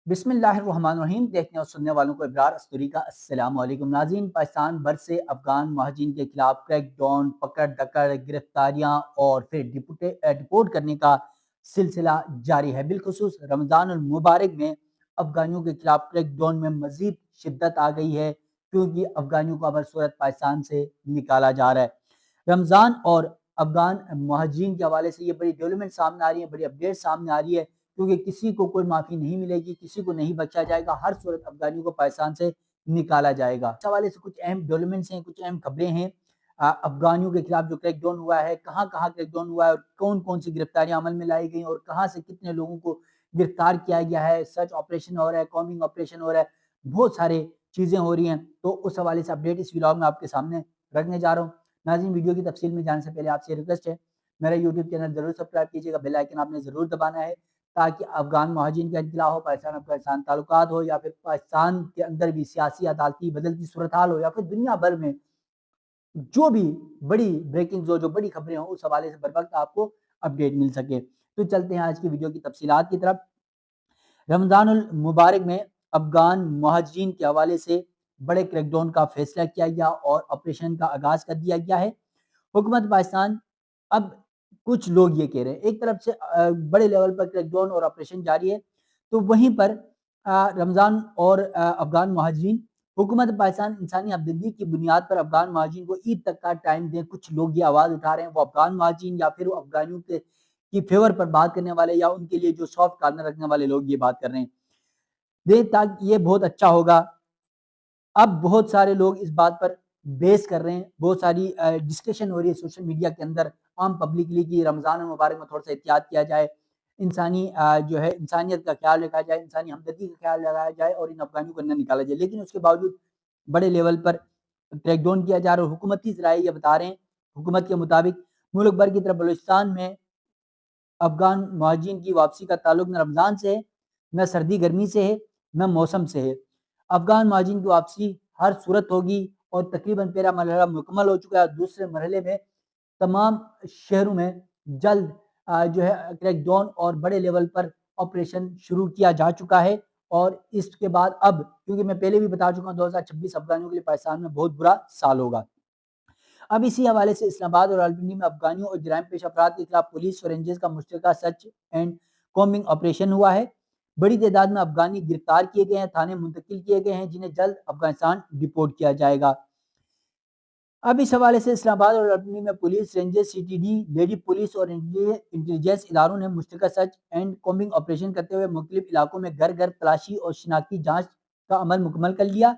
بسم اللہ الرحمن الرحیم۔ دیکھنے اور سننے والوں کو ابرار استوری کا السلام علیکم۔ ناظرین، پاکستان بھر سے افغان مہاجرین کے خلاف کریک ڈاؤن، پکڑ دکڑ، گرفتاریاں اور پھر ڈپورٹ کرنے کا سلسلہ جاری ہے۔ بالخصوص رمضان المبارک میں افغانیوں کے خلاف کریک ڈاؤن میں مزید شدت آ گئی ہے، کیونکہ افغانیوں کو صورت پاکستان سے نکالا جا رہا ہے۔ رمضان اور افغان مہاجرین کے حوالے سے یہ بڑی ڈیولپمنٹ سامنے آ رہی ہے، بڑی اپڈیٹ سامنے آ رہی ہے، کیونکہ کسی کو کوئی معافی نہیں ملے گی، کسی کو نہیں بچا جائے گا، ہر صورت افغانیوں کو پاکستان سے نکالا جائے گا۔ اس حوالے سے کچھ اہم ڈیولپمنٹس ہیں، کچھ اہم خبریں ہیں۔ افغانیوں کے خلاف جو کریک ڈاؤن ہوا ہے، کہاں کہاں کریک ڈاؤن ہوا ہے اور کون کون سی گرفتاریاں عمل میں لائی گئی اور کہاں سے کتنے لوگوں کو گرفتار کیا گیا ہے، سرچ آپریشن ہو رہا ہے، کامبنگ آپریشن ہو رہا ہے، بہت سارے چیزیں ہو رہی ہیں۔ تو اس حوالے سے اپڈیٹ اس ویلاگ میں آپ کے سامنے رکھنے جا رہا ہوں۔ ناظرین، ویڈیو کی تفصیل میں جانے سے پہلے آپ سے ریکویسٹ ہے، میرا یوٹیوب چینل ضرور سبسکرائب کیجیے گا، بیل آئیکن آپ نے ضرور دبانا ہے، تاکہ افغان مہاجرین کا انخلا ہو، پاکستان تعلقات ہو، یا پھر پاکستان کے اندر بھی سیاسی عدالتی بدلتی صورتحال ہو، یا پھر دنیا بھر میں جو بھی بڑی بریکنگز ہو، جو بڑی خبریں ہوں، اس حوالے سے بر وقت آپ کو اپڈیٹ مل سکے۔ تو چلتے ہیں آج کی ویڈیو کی تفصیلات کی طرف۔ رمضان المبارک میں افغان مہاجرین کے حوالے سے بڑے کریک ڈاؤن کا فیصلہ کیا گیا اور آپریشن کا آغاز کر دیا گیا ہے۔ حکومت پاکستان اب کچھ لوگ یہ کہہ رہے ہیں، ایک طرف سے بڑے لیول پر کریک ڈاؤن اور آپریشن جاری ہے، تو وہیں پر رمضان اور افغان مہاجرین، حکومت پاکستان انسانی ہمدردی کی بنیاد پر افغان مہاجرین کو عید تک کا ٹائم دیں۔ کچھ لوگ یہ آواز اٹھا رہے ہیں، وہ افغان مہاجرین یا پھر افغانیوں کی فیور پر بات کرنے والے یا ان کے لیے جو سافٹ کارنر رکھنے والے لوگ یہ بات کر رہے ہیں، دیں تاکہ یہ بہت اچھا ہوگا۔ اب بہت سارے لوگ اس بات پر بیس کر رہے ہیں، بہت ساری ڈسکشن ہو رہی ہے سوشل میڈیا کے اندر عام پبلکلی کہ رمضان المبارک میں تھوڑا سا احتیاط کیا جائے، انسانی جو ہے انسانیت کا خیال رکھا جائے، انسانی ہمدردی کا خیال رکھا جائے اور ان افغانیوں کو نہ نکالا جائے۔ لیکن اس کے باوجود بڑے لیول پر کریک ڈاؤن کیا جا رہا ہے۔ حکومتی ذرائع یہ بتا رہے ہیں، حکومت کے مطابق ملک بھر کی طرف بلوچستان میں افغان مہاجرین کی واپسی کا تعلق نہ رمضان سے ہے، نہ سردی گرمی سے ہے، نہ موسم سے ہے۔ افغان مہاجرین کی واپسی ہر صورت ہوگی اور تقریباً پہلا مرحلہ مکمل ہو چکا ہے۔ دوسرے مرحلے میں تمام شہروں میں جلد جو ہے کریک ڈاؤن اور بڑے لیول پر آپریشن شروع کیا جا چکا ہے۔ اور اس کے بعد اب، کیونکہ میں پہلے بھی بتا چکا ہوں، 2026 افغانیوں کے لیے پاکستان میں بہت برا سال ہوگا۔ اب اسی حوالے سے اسلام آباد اور راولپنڈی میں افغانیوں اور جرائم پیش افراد کے خلاف پولیس اور رینجرز کا مشترکہ سرچ اینڈ کومبنگ آپریشن ہوا ہے۔ بڑی تعداد میں افغانی گرفتار کیے گئے ہیں، تھانے منتقل کیے گئے ہیں، جنہیں جلد افغانستان ڈپورٹ کیا جائے گا۔ اب اس حوالے سے اسلام آباد اور راولپنڈی میں police, rangers, C T D, lady police اور انٹیلیجنس اداروں نے مشترکہ سرچ اینڈ کومبنگ آپریشن کرتے ہوئے مختلف علاقوں میں گھر گھر تلاشی اور شناختی جانچ کا عمل مکمل کر لیا۔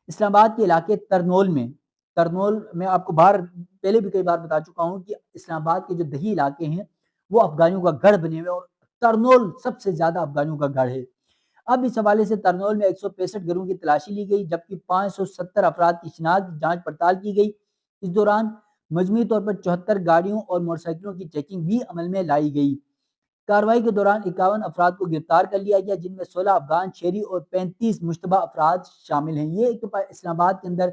اسلام آباد کے علاقے ترنول میں آپ کو پہلے بھی کئی بار بتا چکا ہوں کہ اسلام آباد کے جو دیہی علاقے ہیں وہ افغانیوں کا گڑھ بنے ہوئے، اور ترنول سب سے زیادہ افغانیوں کا گڑھ ہے۔ اب اس حوالے سے ترنول میں 165 گھروں کی تلاشی لی گئی، جبکہ 570 افراد کی شناخت جانچ پڑتال کی گئی۔ اس دوران مجموعی طور پر 74 گاڑیوں اور موٹر سائیکلوں کی چیکنگ بھی عمل میں لائی گئی۔ کارروائی کے دوران 51 افراد کو گرفتار کر لیا گیا، جن میں 16 افغان شہری اور 35 مشتبہ افراد شامل ہیں۔ یہ اسلام آباد کے اندر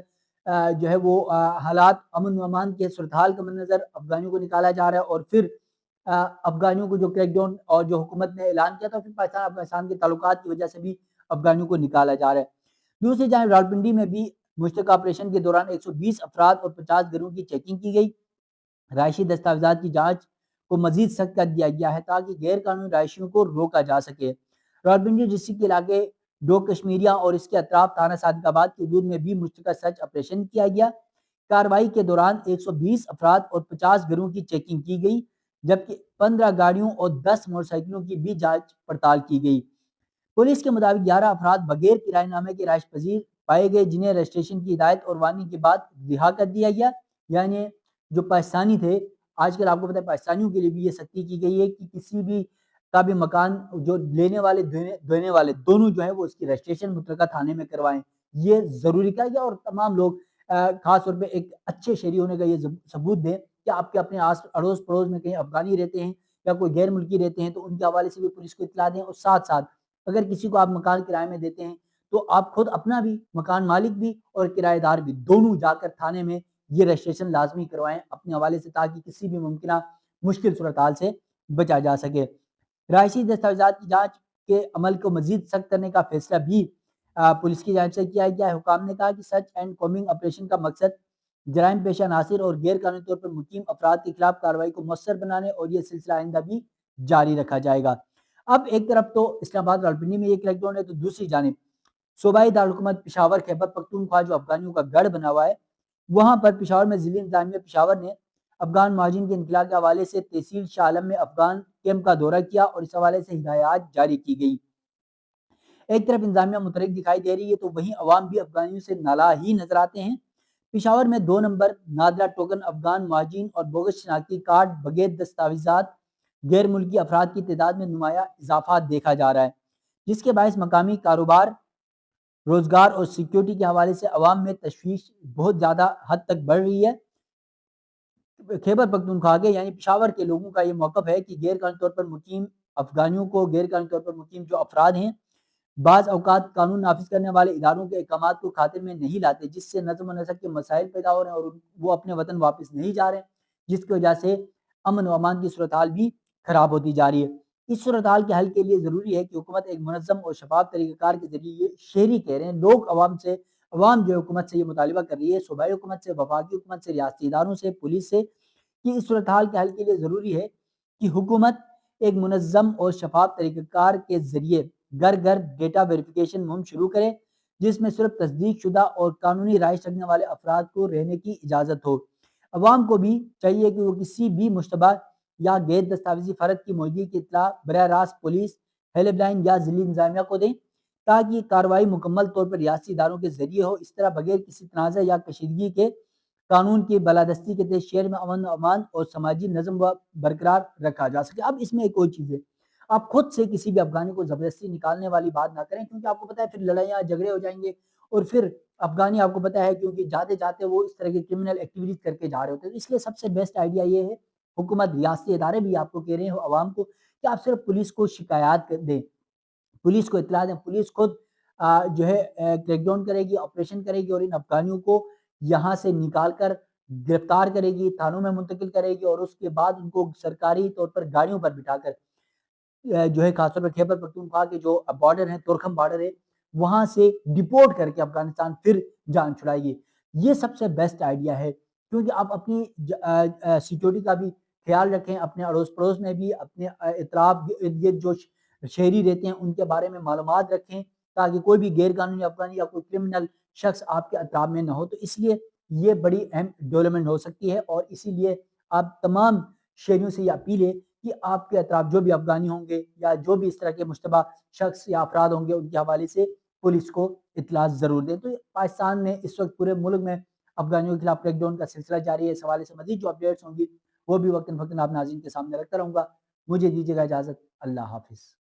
جو ہے وہ حالات امن و امان کے صورتحال کے منظر افغانیوں کو نکالا جا رہا ہے، اور پھر افغانیوں کو جو کریک ڈاؤن اور جو حکومت نے اعلان کیا تھا، پھر پاکستان افغانستان کے تعلقات کی وجہ سے بھی افغانیوں کو نکالا جا رہا ہے۔ دوسری جانب راولپنڈی میں بھی مشترکہ آپریشن کے دوران 120 افراد اور 50 گھروں کی چیکنگ کی گئی۔ رہائشی دستاویزات کی جانچ کو مزید سخت کر دیا گیا ہے تاکہ غیر قانونی رہائشیوں کو روکا جا سکے۔ راولپنڈی ڈسٹرکٹ کے علاقے ڈوگ کشمیریہ اور اس کے اطراف تھانہ صادق آباد کی حدود میں بھی مشترکہ سرچ آپریشن کیا گیا۔ کارروائی کے دوران 120 افراد اور 50 گھروں کی چیکنگ کی گئی، جبکہ 15 گاڑیوں اور 10 موٹر سائیکلوں کی بھی جانچ پڑتال کی گئی۔ پولیس کے مطابق 11 افراد بغیر کرائے نامے کے رہائش پذیر پائے گئے، جنہیں رجسٹریشن کی ہدایت اور وارننگ کے بعد رہا کر دیا گیا۔ یعنی جو پاکستانی تھے، آج کل آپ کو پتہ ہے پاکستانیوں کے لیے بھی یہ سختی کی گئی ہے کہ کسی بھی کا بھی مکان جو لینے والے دینے والے دونوں جو ہیں وہ اس کی رجسٹریشن متعلقہ تھانے میں کروائیں۔ یہ ضروری کیا گیا، اور تمام لوگ خاص طور پہ ایک اچھے شہری ہونے کا یہ ثبوت دیں کہ آپ کے اپنے اڑوس پڑوس میں کہیں افغانی رہتے ہیں یا کوئی غیر ملکی رہتے ہیں تو ان کے حوالے سے بھی پولیس کو اطلاع دیں، اور ساتھ ساتھ اگر کسی کو آپ مکان کرائے میں دیتے ہیں تو آپ خود اپنا بھی، مکان مالک بھی اور کرایہ دار بھی، دونوں جا کر تھانے میں یہ رجسٹریشن لازمی کروائیں اپنے حوالے سے، تاکہ کسی بھی ممکنہ مشکل صورتحال سے بچا جا سکے۔ رہائشی دستاویزات کی جانچ کے عمل کو مزید سخت کرنے کا فیصلہ بھی پولیس کی جانب سے کیا گیا ہے۔ حکام نے کہا کہ سرچ اینڈ کومنگ آپریشن کا مقصد جرائم پیشہ عناصر اور غیر قانونی طور پر مقیم افراد کے خلاف کارروائی کو مؤثر بنانے اور یہ سلسلہ آئندہ بھی جاری رکھا جائے گا۔ اب ایک طرف تو اسلام آباد راولپنڈی میں یہ کریک ڈاؤن ہے، تو دوسری جانب صوبائی دارالحکومت پشاور خیبر پختونخوا جو افغانیوں کا گڑھ بنا ہوا ہے، وہاں پر پشاور میں ضلعی انتظامیہ پشاور نے افغان مہاجرین کے انخلاء کے حوالے سے تحصیل شاہ عالم میں افغان کیمپ کا دورہ کیا اور اس حوالے سے ہدایات جاری کی گئی۔ ایک طرف انتظامیہ متحرک دکھائی دے رہی ہے تو وہیں عوام بھی افغانیوں سے نالاں ہی نظر آتے ہیں۔ پشاور میں 2 نمبر نادرہ ٹوکن افغان مہاجرین اور بوگس شناختی کارڈ بغیر دستاویزات غیر ملکی افراد کی تعداد میں نمایاں اضافہ دیکھا جا رہا ہے، جس کے باعث مقامی کاروبار، روزگار اور سیکیورٹی کے حوالے سے عوام میں تشویش بہت زیادہ حد تک بڑھ رہی ہے۔ خیبر پختونخوا کے یعنی پشاور کے لوگوں کا یہ موقف ہے کہ غیر قانونی طور پر مقیم افغانیوں کو، غیر قانونی طور پر مقیم جو افراد ہیں، بعض اوقات قانون نافذ کرنے والے اداروں کے احکامات کو خاطر میں نہیں لاتے، جس سے نظم و نسق کے مسائل پیدا ہو رہے ہیں اور وہ اپنے وطن واپس نہیں جا رہے ہیں، جس کی وجہ سے امن و امان کی صورتحال بھی خراب ہوتی جا رہی ہے۔ اس صورتحال کے حل کے لیے ضروری ہے کہ حکومت ایک منظم اور شفاف طریقہ کار کے ذریعے، یہ شہری کہہ رہے ہیں، لوگ عوام جو حکومت سے یہ مطالبہ کر رہی ہے، صوبائی حکومت سے، وفاقی حکومت سے، ریاستی اداروں سے، پولیس سے، کہ اس صورتحال کے حل کے لیے ضروری ہے کہ حکومت ایک منظم اور شفاف طریقہ کار کے ذریعے گھر گھر ڈیٹا ویریفیکیشن مہم شروع کرے، جس میں صرف تصدیق شدہ اور قانونی رہائش رکھنے والے افراد کو رہنے کی اجازت ہو۔ عوام کو بھی چاہیے کہ وہ کسی بھی مشتبہ یا غیر دستاویزی فرد کی موجودگی کی اطلاع براہ راست پولیس، ہیلپ لائن یا ضلعی انتظامیہ کو دیں، تاکہ یہ کارروائی مکمل طور پر ریاستی اداروں کے ذریعے ہو۔ اس طرح بغیر کسی تنازع یا کشیدگی کے قانون کی بالادستی کے تحت شہر میں امن و امان اور سماجی نظم و برقرار رکھا جا سکے۔ اب اس میں ایک اور چیز ہے، آپ خود سے کسی بھی افغانی کو زبردستی نکالنے والی بات نہ کریں، کیونکہ آپ کو پتہ ہے پھر لڑائیاں جھگڑے ہو جائیں گے، اور پھر افغانی آپ کو پتہ ہے کیونکہ جاتے جاتے وہ اس طرح کے کرمنل ایکٹیویٹیز کر کے جا رہے ہوتے ہیں۔ اس لیے سب سے بیسٹ آئیڈیا یہ ہے، حکومت، ریاستی ادارے بھی آپ کو کہہ رہے ہیں عوام کو، کہ آپ صرف پولیس کو شکایات دیں، پولیس کو اطلاع دیں، پولیس خود جو ہے کریک ڈاؤن کرے گی، آپریشن کرے گی اور ان افغانیوں کو یہاں سے نکال کر گرفتار کرے گی، تھانوں میں منتقل کرے گی، اور اس کے بعد ان کو سرکاری طور پر گاڑیوں پر بٹھا کر جو ہے خاص طور پر خیبر پختونخوا کے جو بارڈر ہے، تورخم بارڈر ہے، وہاں سے ڈپورٹ کر کے افغانستان پھر جان چھڑائے گی۔ یہ سب سے بیسٹ آئیڈیا ہے، کیونکہ آپ اپنی سیکیورٹی کا بھی خیال رکھیں، اپنے اڑوس پڑوس میں بھی اپنے اطراف یہ جو شہری رہتے ہیں ان کے بارے میں معلومات رکھیں، تاکہ کوئی بھی غیر قانونی افغانی یا کوئی کرمنل شخص آپ کے اطراف میں نہ ہو۔ تو اس لیے یہ بڑی اہم ڈیولپمنٹ ہو سکتی ہے، اور اسی لیے آپ تمام شہریوں سے یہ اپیل ہے کہ آپ کے اطراف جو بھی افغانی ہوں گے یا جو بھی اس طرح کے مشتبہ شخص یا افراد ہوں گے، ان کے حوالے سے پولیس کو اطلاع ضرور دیں۔ تو پاکستان میں اس وقت پورے ملک میں افغانیوں کے خلاف کریک ڈاؤن کا سلسلہ جاری ہے۔ اس حوالے سے مزید جو اپڈیٹس ہوں گی وہ بھی وقتاً فوقتاً آپ ناظرین کے سامنے رکھتا رہوں گا۔ مجھے دیجیے گا اجازت، اللہ حافظ۔